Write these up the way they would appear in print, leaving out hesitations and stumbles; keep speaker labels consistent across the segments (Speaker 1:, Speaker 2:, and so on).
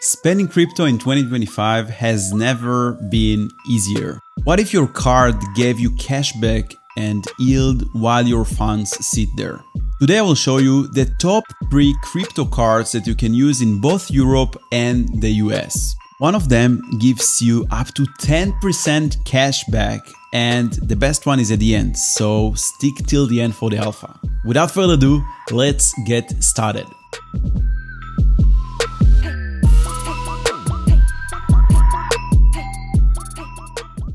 Speaker 1: Spending crypto in 2025 has never been easier. What if your card gave you cashback and yield while your funds sit there? Today I will show you the top 3 crypto cards that you can use in both Europe and the US. One of them gives you up to 10% cashback, and the best one is at the end, so stick till the end for the alpha. Without further ado, let's get started.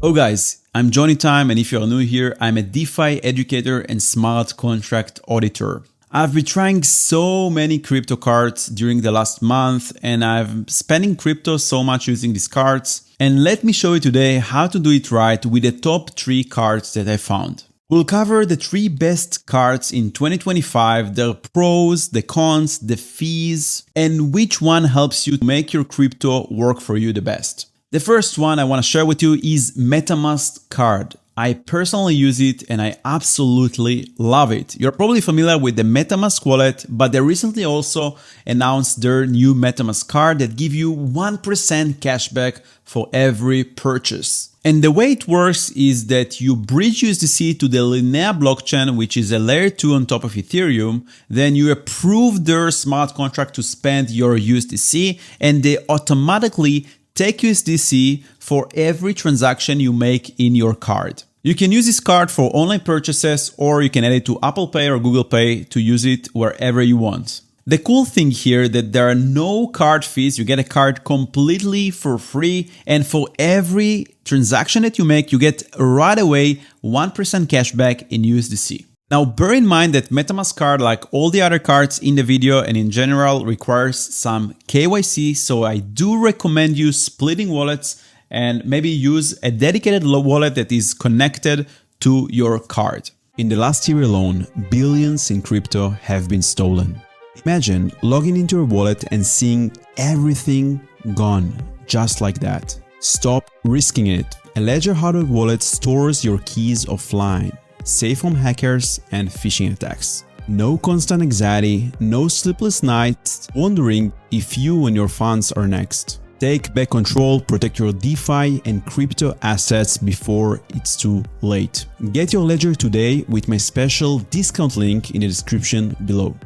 Speaker 1: Hello guys, I'm Johnny Time, and if you're new here, I'm a DeFi educator and smart contract auditor. I've been trying so many crypto cards during the last month, and I'm spending crypto so much using these cards. And let me show you today how to do it right with the top 3 cards that I found. We'll cover the 3 best cards in 2025, their pros, the cons, the fees, and which one helps you make your crypto work for you the best. The first one I want to share with you is MetaMask card. I personally use it and I absolutely love it. You're probably familiar with the MetaMask wallet, but they recently also announced their new MetaMask card that give you 1% cashback for every purchase. And the way it works is that you bridge USDC to the Linea blockchain, which is a layer 2 on top of Ethereum. Then you approve their smart contract to spend your USDC, and they automatically take USDC for every transaction you make in your card. You can use this card for online purchases, or you can add it to Apple Pay or Google Pay to use it wherever you want. The cool thing here that there are no card fees. You get a card completely for free, and for every transaction that you make, you get right away 1% cashback in USDC. Now, bear in mind that MetaMask card, like all the other cards in the video and in general, requires some KYC. So I do recommend you splitting wallets and maybe use a dedicated wallet that is connected to your card. In the last year alone, billions in crypto have been stolen. Imagine logging into your wallet and seeing everything gone just like that. Stop risking it. A Ledger hardware wallet stores your keys offline, safe from hackers and phishing attacks. No constant anxiety, no sleepless nights wondering if you and your funds are next. Take back control, protect your DeFi and crypto assets before it's too late. Get your Ledger today with my special discount link in the description below.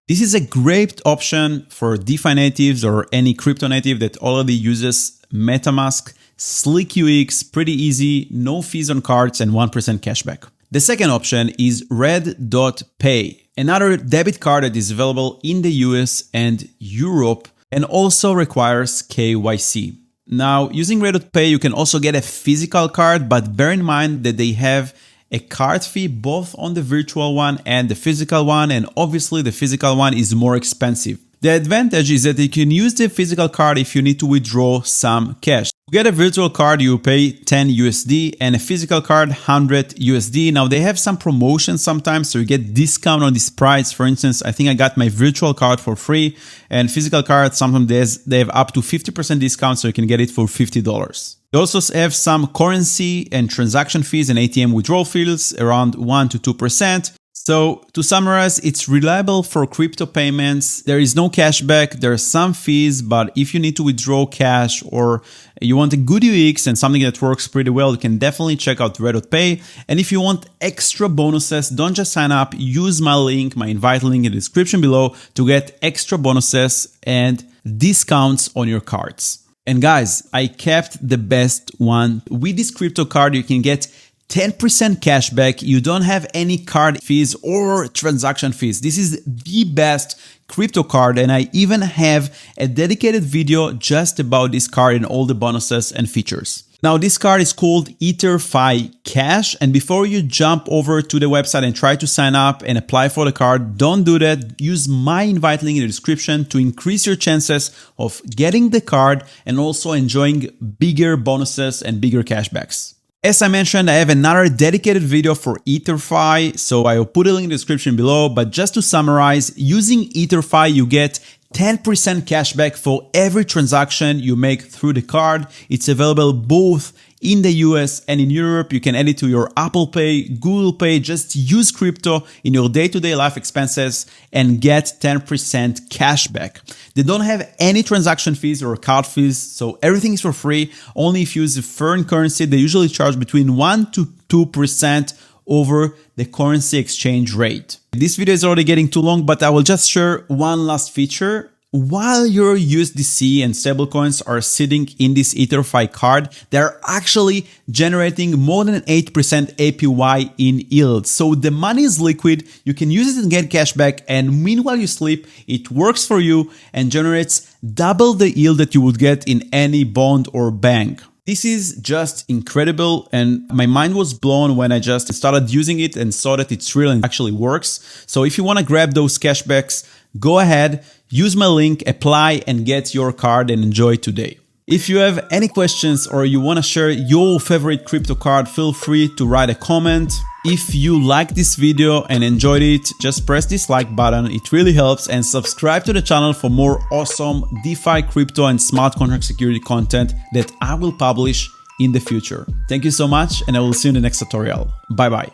Speaker 1: This is a great option for DeFi natives or any crypto native that already uses MetaMask. Slick UX, pretty easy, no fees on cards, and 1% cashback. The second option is Red.Pay, another debit card that is available in the US and Europe and also requires KYC. Now, using Red.Pay, you can also get a physical card, but bear in mind that they have a card fee both on the virtual one and the physical one, and obviously the physical one is more expensive. The advantage is that you can use the physical card if you need to withdraw some cash. To get a virtual card, you pay 10 USD and a physical card 100 USD. Now they have some promotions sometimes, so you get discount on this price. For instance, I think I got my virtual card for free, and physical cards sometimes they have up to 50% discount, so you can get it for $50. They also have some currency and transaction fees and ATM withdrawal fees around 1 to 2%. So to summarize, it's reliable for crypto payments. There is no cashback. There are some fees, but if you need to withdraw cash or you want a good UX and something that works pretty well, you can definitely check out Red.Pay. And if you want extra bonuses, don't just sign up. Use my link, my invite link in the description below to get extra bonuses and discounts on your cards. And guys, I kept the best one. With this crypto card, you can get 10% cashback. You don't have any card fees or transaction fees. This is the best crypto card, and I even have a dedicated video just about this card and all the bonuses and features. Now, this card is called EtherFi Cash, and before you jump over to the website and try to sign up and apply for the card, don't do that. Use my invite link in the description to increase your chances of getting the card and also enjoying bigger bonuses and bigger cashbacks. As I mentioned, I have another dedicated video for EtherFi, so I will put a link in the description below. But just to summarize, using EtherFi, you get 10% cashback for every transaction you make through the card. It's available both in the US and in Europe. You can add it to your Apple Pay, Google Pay. Just use crypto in your day-to-day life expenses and get 10% cash back. They don't have any transaction fees or card fees, so everything is for free. Only if you use a foreign currency, they usually charge between 1 to 2% over the currency exchange rate. This video is already getting too long, but I will just share one last feature. While your USDC and stablecoins are sitting in this EtherFi card, they're actually generating more than 8% APY in yield. So the money is liquid, you can use it and get cash back, and meanwhile you sleep, it works for you and generates double the yield that you would get in any bond or bank. This is just incredible, and my mind was blown when I just started using it and saw that it's real and actually works. So if you want to grab those cashbacks, go ahead, use my link, apply, and get your card and enjoy today. If you have any questions or you want to share your favorite crypto card, feel free to write a comment. If you like this video and enjoyed it, just press this like button. It really helps, and subscribe to the channel for more awesome DeFi, crypto, and smart contract security content that I will publish in the future. Thank you so much, and I will see you in the next tutorial. Bye bye.